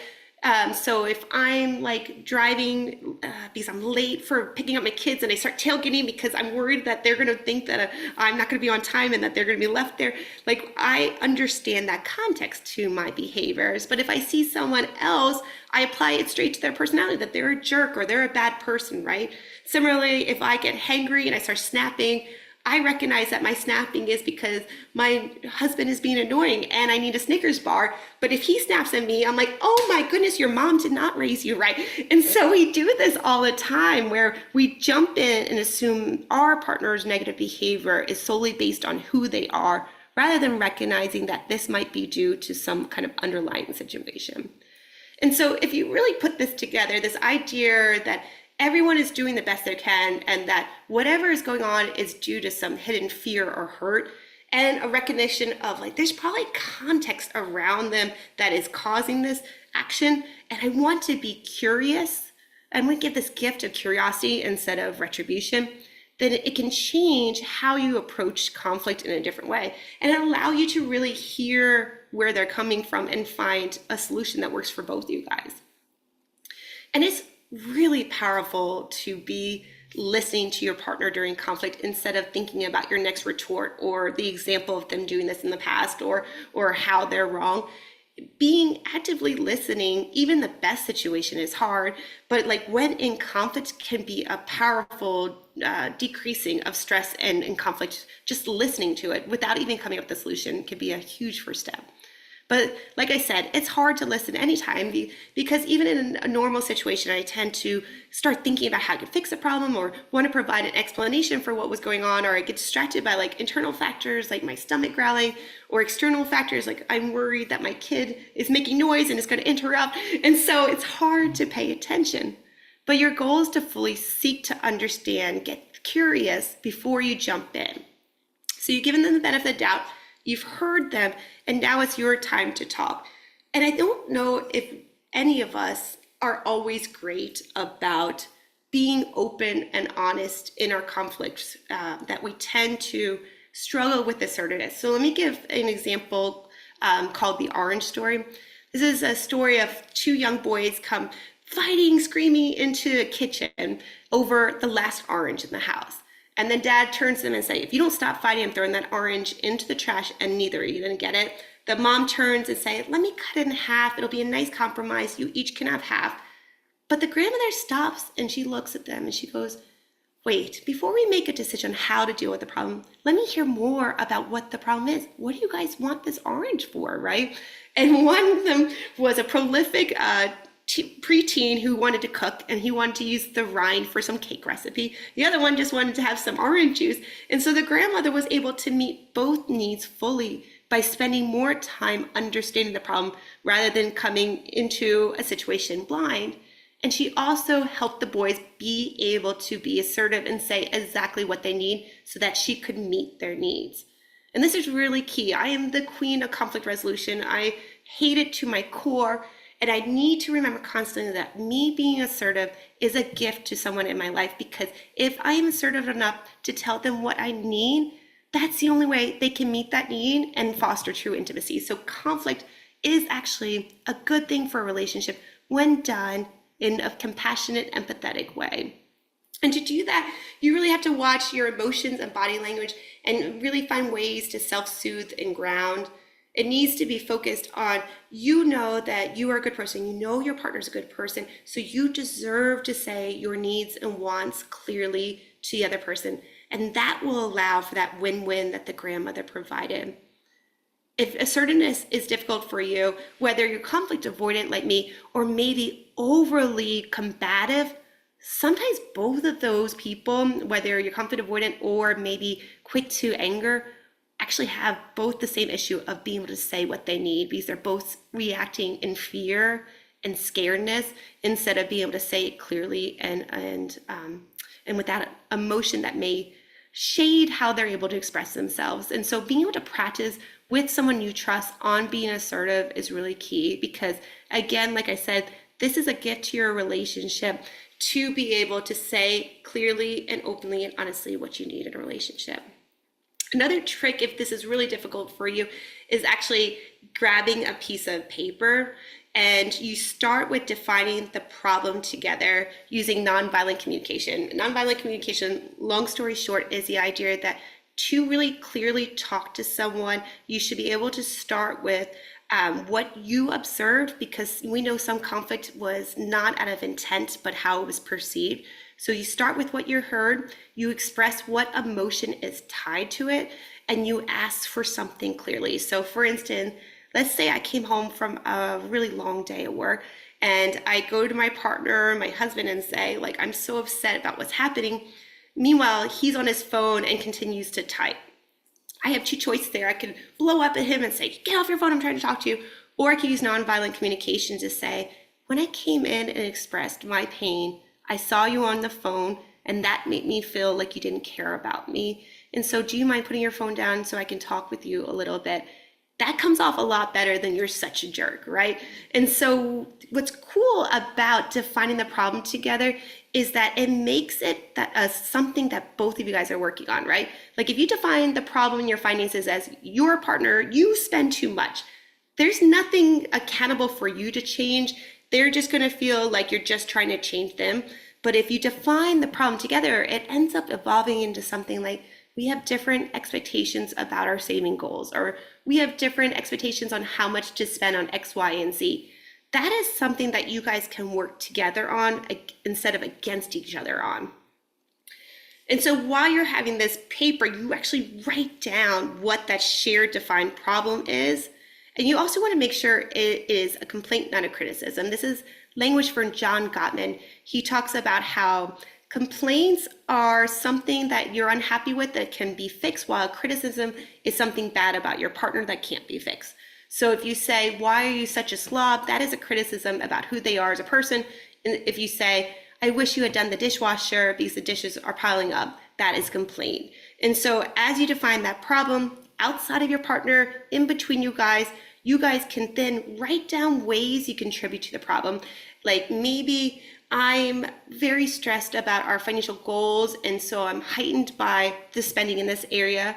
[SPEAKER 2] So if I'm driving because I'm late for picking up my kids and I start tailgating because I'm worried that they're going to think that I'm not going to be on time and that they're going to be left there, I understand that context to my behaviors. But if I see someone else, I apply it straight to their personality, that they're a jerk or they're a bad person, right? Similarly, if I get hangry and I start snapping, I recognize that my snapping is because my husband is being annoying and I need a Snickers bar. But if he snaps at me, I'm like, oh my goodness, your mom did not raise you right. And so we do this all the time, where we jump in and assume our partner's negative behavior is solely based on who they are, rather than recognizing that this might be due to some kind of underlying situation. And so if you really put this together, this idea that everyone is doing the best they can and that whatever is going on is due to some hidden fear or hurt, and a recognition of there's probably context around them that is causing this action, and I want to be curious. I'm going to give this gift of curiosity instead of retribution. Then it can change how you approach conflict in a different way and allow you to really hear where they're coming from and find a solution that works for both of you guys. And it's really powerful to be listening to your partner during conflict instead of thinking about your next retort or the example of them doing this in the past or how they're wrong. Being actively listening, even the best situation is hard, but when in conflict can be a powerful decreasing of stress and conflict. Just listening to it without even coming up with a solution can be a huge first step. But like I said, it's hard to listen anytime because even in a normal situation, I tend to start thinking about how I could fix a problem or want to provide an explanation for what was going on, or I get distracted by internal factors like my stomach growling, or external factors like I'm worried that my kid is making noise and is going to interrupt. And so it's hard to pay attention. But your goal is to fully seek to understand, get curious before you jump in. So you've given them the benefit of the doubt. You've heard them, and now it's your time to talk. And I don't know if any of us are always great about being open and honest in our conflicts, that we tend to struggle with assertiveness. So let me give an example called the orange story. This is a story of two young boys come fighting, screaming into a kitchen over the last orange in the house. And then dad turns to them and says, if you don't stop fighting, I'm throwing that orange into the trash, and neither are you gonna get it. The mom turns and says, let me cut it in half. It'll be a nice compromise. You each can have half. But the grandmother stops and she looks at them and she goes, wait, before we make a decision on how to deal with the problem, let me hear more about what the problem is. What do you guys want this orange for, right? And one of them was a prolific preteen who wanted to cook, and he wanted to use the rind for some cake recipe. The other one just wanted to have some orange juice. And so the grandmother was able to meet both needs fully by spending more time understanding the problem rather than coming into a situation blind. And she also helped the boys be able to be assertive and say exactly what they need so that she could meet their needs. And this is really key. I am the queen of conflict resolution. I hate it to my core. And I need to remember constantly that me being assertive is a gift to someone in my life, because if I am assertive enough to tell them what I need, that's the only way they can meet that need and foster true intimacy. So conflict is actually a good thing for a relationship when done in a compassionate, empathetic way. And to do that, you really have to watch your emotions and body language and really find ways to self-soothe and ground. It needs to be focused on, you know that you are a good person, you know your partner's a good person, so you deserve to say your needs and wants clearly to the other person. And that will allow for that win-win that the grandmother provided. If assertiveness is difficult for you, whether you're conflict avoidant like me, or maybe overly combative, sometimes both of those people, whether you're conflict avoidant or maybe quick to anger, actually have both the same issue of being able to say what they need, because they're both reacting in fear and scaredness instead of being able to say it clearly and with that emotion that may shade how they're able to express themselves. And so being able to practice with someone you trust on being assertive is really key, because again, like I said, this is a gift to your relationship to be able to say clearly and openly and honestly what you need in a relationship. Another trick, if this is really difficult for you, is actually grabbing a piece of paper, and you start with defining the problem together using nonviolent communication. Nonviolent communication, long story short, is the idea that to really clearly talk to someone, you should be able to start with what you observed, because we know some conflict was not out of intent, but how it was perceived. So you start with what you heard, you express what emotion is tied to it, and you ask for something clearly. So for instance, let's say I came home from a really long day at work, and I go to my partner, my husband, and say, like, I'm so upset about what's happening. Meanwhile, he's on his phone and continues to type. I have two choices there. I could blow up at him and say, get off your phone, I'm trying to talk to you. Or I could use nonviolent communication to say, when I came in and expressed my pain, I saw you on the phone, and that made me feel like you didn't care about me. And so do you mind putting your phone down so I can talk with you a little bit? That comes off a lot better than you're such a jerk, right? And so what's cool about defining the problem together is that it makes it that something that both of you guys are working on, right? Like if you define the problem in your finances as your partner, you spend too much, there's nothing accountable for you to change. They're just going to feel like you're just trying to change them. But if you define the problem together, it ends up evolving into something like, we have different expectations about our saving goals, or we have different expectations on how much to spend on X, Y, and Z. That is something that you guys can work together on instead of against each other on. And so while you're having this paper, you actually write down what that shared defined problem is. And you also want to make sure it is a complaint, not a criticism. This is language from John Gottman. He talks about how complaints are something that you're unhappy with that can be fixed, while criticism is something bad about your partner that can't be fixed. So if you say, why are you such a slob? That is a criticism about who they are as a person. And if you say, I wish you had done the dishwasher because the dishes are piling up, that is complaint. And so as you define that problem outside of your partner, in between you guys can then write down ways you contribute to the problem. Like maybe I'm very stressed about our financial goals, and so I'm heightened by the spending in this area.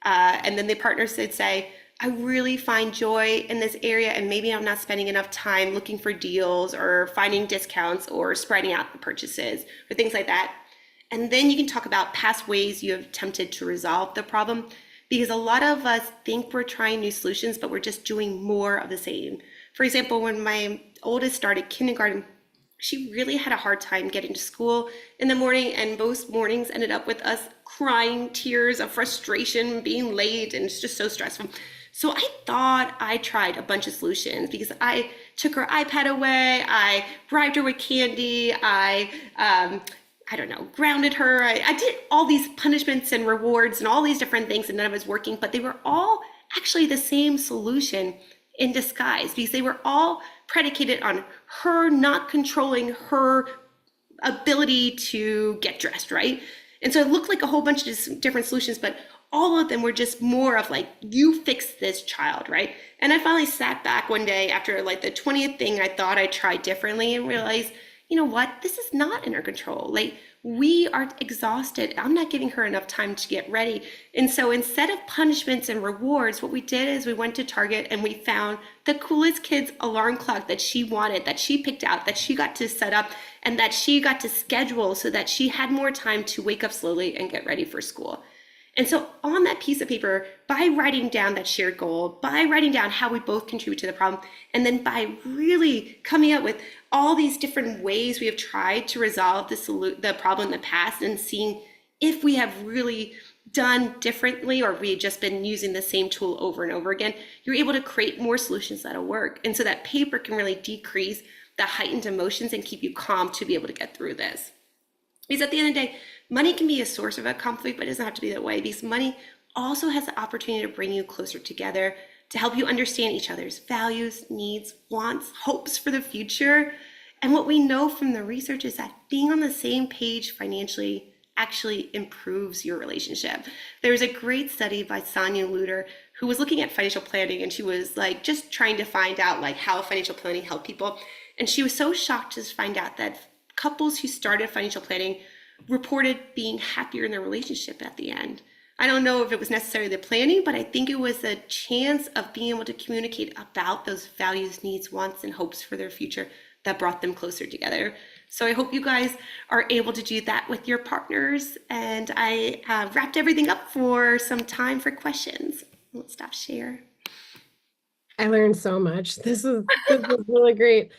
[SPEAKER 2] And then the partners would say, I really find joy in this area, and maybe I'm not spending enough time looking for deals or finding discounts or spreading out the purchases or things like that. And then you can talk about past ways you have attempted to resolve the problem, because a lot of us think we're trying new solutions, but we're just doing more of the same. For example, when my oldest started kindergarten, she really had a hard time getting to school in the morning, and most mornings ended up with us crying tears of frustration, being late, and it's just so stressful. So I thought I tried a bunch of solutions because I took her iPad away, I bribed her with candy, I don't know, grounded her. I did all these punishments and rewards and all these different things, and none of it was working, but they were all actually the same solution in disguise because they were all predicated on her not controlling her ability to get dressed, right? And so it looked like a whole bunch of different solutions, but all of them were just more of like, you fix this child, right? And I finally sat back one day after like the 20th thing I thought I tried differently and realized, you know what, this is not in our control. Like, we are exhausted. I'm not giving her enough time to get ready. And so instead of punishments and rewards, what we did is we went to Target and we found the coolest kid's alarm clock that she wanted, that she picked out, that she got to set up, and that she got to schedule so that she had more time to wake up slowly and get ready for school. And so on that piece of paper, by writing down that shared goal, by writing down how we both contribute to the problem, and then by really coming up with all these different ways we have tried to resolve the problem in the past and seeing if we have really done differently or we have just been using the same tool over and over again, you're able to create more solutions that'll work. And so that paper can really decrease the heightened emotions and keep you calm to be able to get through this. Because at the end of the day, money can be a source of a conflict, but it doesn't have to be that way, because money also has the opportunity to bring you closer together, to help you understand each other's values, needs, wants, hopes for the future. And what we know from the research is that being on the same page financially actually improves your relationship. There was a great study by Sonia Luder who was looking at financial planning, and she was like just trying to find out like how financial planning helped people. And she was so shocked to find out that couples who started financial planning reported being happier in their relationship at the end. I don't know if it was necessarily the planning, but I think it was a chance of being able to communicate about those values, needs, wants, and hopes for their future that brought them closer together. So I hope you guys are able to do that with your partners. And I wrapped everything up for some time for questions. Let's stop share.
[SPEAKER 1] I learned so much. This is really great.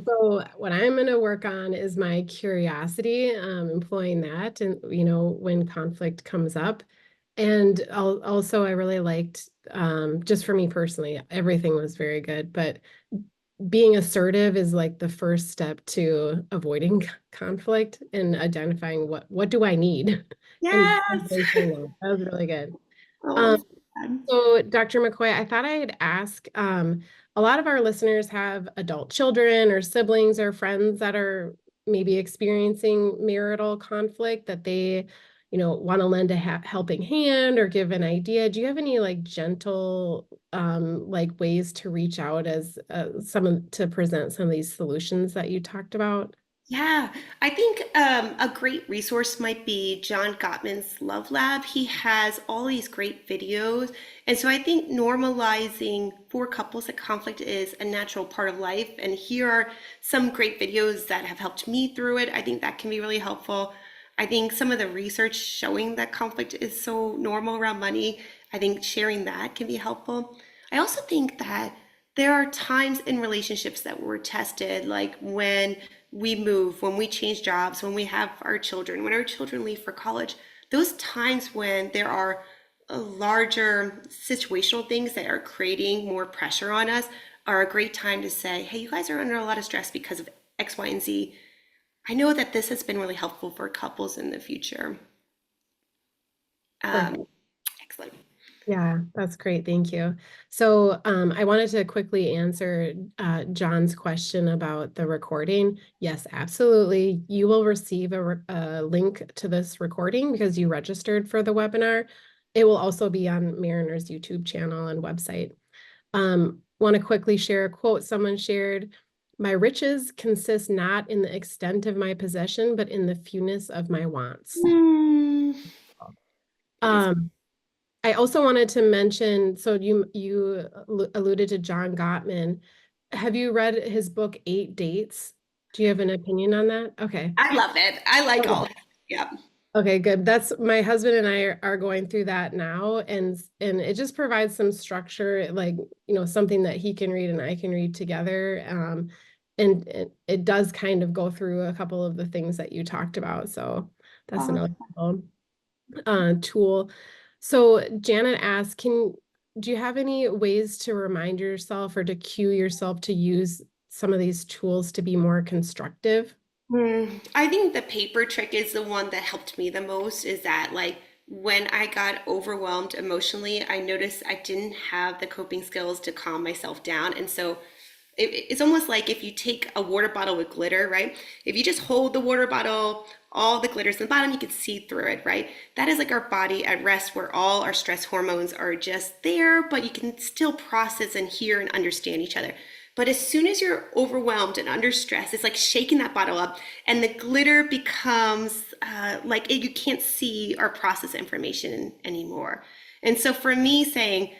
[SPEAKER 1] So what I'm going to work on is my curiosity, employing that, and when conflict comes up. And also, I really liked, just for me personally, everything was very good, but being assertive is like the first step to avoiding conflict and identifying what do I need and
[SPEAKER 2] Yes.
[SPEAKER 1] that was really good.
[SPEAKER 2] Oh,
[SPEAKER 1] Um,
[SPEAKER 2] so fun.
[SPEAKER 1] so, Dr. McCoy, I thought I'd ask, a lot of our listeners have adult children or siblings or friends that are maybe experiencing marital conflict that they, want to lend a helping hand or give an idea. Do you have any like gentle, like ways to reach out as to present some of these solutions that you talked about?
[SPEAKER 2] Yeah, I think a great resource might be John Gottman's Love Lab. He has all these great videos. And so I think normalizing for couples that conflict is a natural part of life. And here are some great videos that have helped me through it. I think that can be really helpful. I think some of the research showing that conflict is so normal around money, I think sharing that can be helpful. I also think that there are times in relationships that were tested, like when we move, when we change jobs, when we have our children, when our children leave for college, those times when there are larger situational things that are creating more pressure on us are a great time to say, hey, you guys are under a lot of stress because of X, Y, and Z. I know that this has been really helpful for couples in the future.
[SPEAKER 1] Perfect.
[SPEAKER 2] Excellent.
[SPEAKER 1] Yeah, that's great. Thank you. So I wanted to quickly answer John's question about the recording. Yes, absolutely. You will receive a link to this recording because you registered for the webinar. It will also be on Mariner's YouTube channel and website. Want to quickly share a quote someone shared. My riches consist not in the extent of my possession, but in the fewness of my wants.
[SPEAKER 2] Mm, that is,
[SPEAKER 1] Um, I also wanted to mention, so you alluded to John Gottman. Have you read his book, Eight Dates? Do you have an opinion on that? Okay.
[SPEAKER 2] I love it. I like
[SPEAKER 1] Okay.
[SPEAKER 2] all. Yeah.
[SPEAKER 1] Okay, good. That's my husband and I are going through that now, and it just provides some structure, like, something that he can read and I can read together. And it does kind of go through a couple of the things that you talked about. So that's
[SPEAKER 2] Oh,
[SPEAKER 1] another tool. So Janet asked, do you have any ways to remind yourself or to cue yourself to use some of these tools to be more constructive?
[SPEAKER 2] I think the paper trick is the one that helped me the most is that like when I got overwhelmed emotionally, I noticed I didn't have the coping skills to calm myself down. And so it's almost like if you take a water bottle with glitter, right? If you just hold the water bottle, all the glitters in the bottom, you can see through it, right? That is like our body at rest where all our stress hormones are just there, but you can still process and hear and understand each other. But as soon as you're overwhelmed and under stress, it's like shaking that bottle up, and the glitter becomes you can't see or process information anymore. And so for me, saying,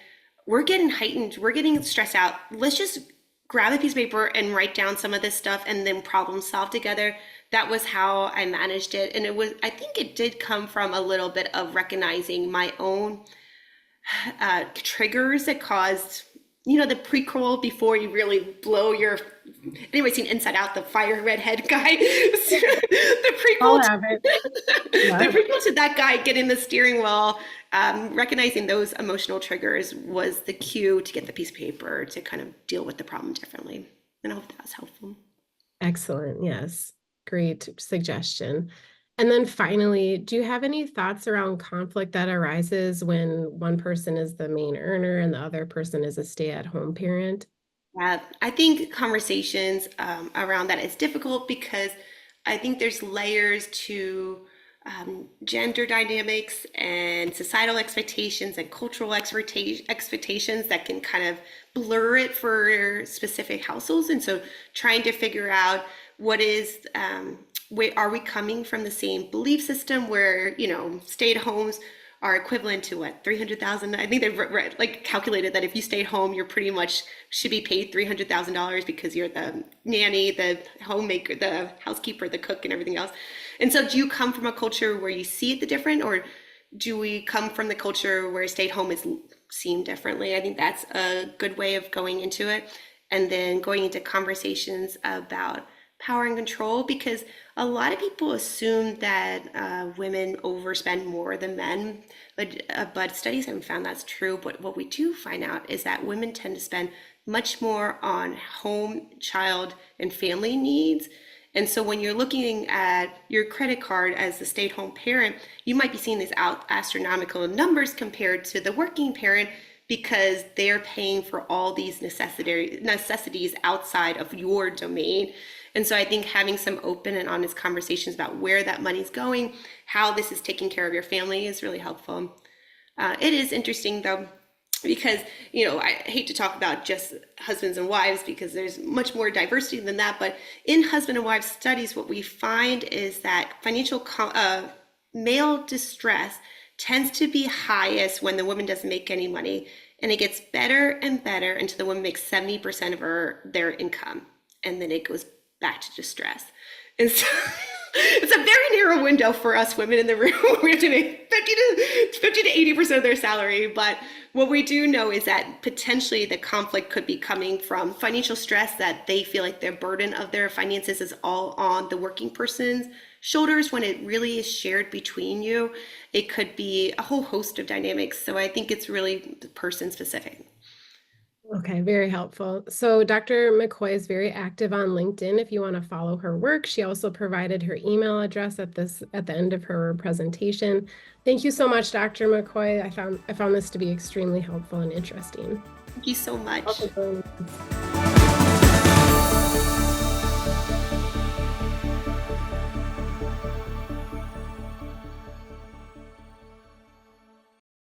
[SPEAKER 2] we're getting heightened, we're getting stressed out, let's just grab a piece of paper and write down some of this stuff and then problem solve together. That was how I managed it. And I think it did come from a little bit of recognizing my own triggers that caused, the prequel before you really blow your. Anyway, seen Inside Out, the fire redhead guy. the
[SPEAKER 1] I'll
[SPEAKER 2] prequel,
[SPEAKER 1] have it.
[SPEAKER 2] the
[SPEAKER 1] Yeah.
[SPEAKER 2] prequel to that guy getting the steering wheel. Recognizing those emotional triggers was the cue to get the piece of paper to kind of deal with the problem differently. And I hope that was helpful.
[SPEAKER 1] Excellent. Yes. Great suggestion. And then finally, do you have any thoughts around conflict that arises when one person is the main earner and the other person is a stay-at-home parent?
[SPEAKER 2] Yeah, I think conversations around that is difficult because I think there's layers to gender dynamics and societal expectations and cultural expectations that can kind of blur it for specific households. And so trying to figure out what is, are we coming from the same belief system where, stay at homes are equivalent to what, 300,000? I think they've like calculated that if you stay home, you're pretty much should be paid $300,000 because you're the nanny, the homemaker, the housekeeper, the cook, and everything else. And so, do you come from a culture where you see it the different, or do we come from the culture where stay at home is seen differently? I think that's a good way of going into it, and then going into conversations about power and control, because a lot of people assume that women overspend more than men, but studies haven't found that's true. But what we do find out is that women tend to spend much more on home, child, and family needs. And so when you're looking at your credit card as a stay-at-home parent, you might be seeing these astronomical numbers compared to the working parent because they're paying for all these necessities outside of your domain. And so I think having some open and honest conversations about where that money's going, how this is taking care of your family is really helpful. It is interesting though, because, I hate to talk about just husbands and wives because there's much more diversity than that. But in husband and wife studies, what we find is that financial male distress tends to be highest when the woman doesn't make any money. And it gets better and better until the woman makes 70% of their income. And then it goes back to distress. And so it's a very narrow window for us women in the room. We have to make 50 to 80% of their salary. But what we do know is that potentially the conflict could be coming from financial stress, that they feel like the burden of their finances is all on the working person's shoulders when it really is shared between you. It could be a whole host of dynamics. So I think it's really person specific.
[SPEAKER 1] Okay, very helpful. So Dr. McCoy is very active on LinkedIn if you want to follow her work. She also provided her email address at the end of her presentation. Thank you so much, Dr. McCoy. I found this to be extremely helpful and interesting.
[SPEAKER 2] Thank you so much.
[SPEAKER 1] Also,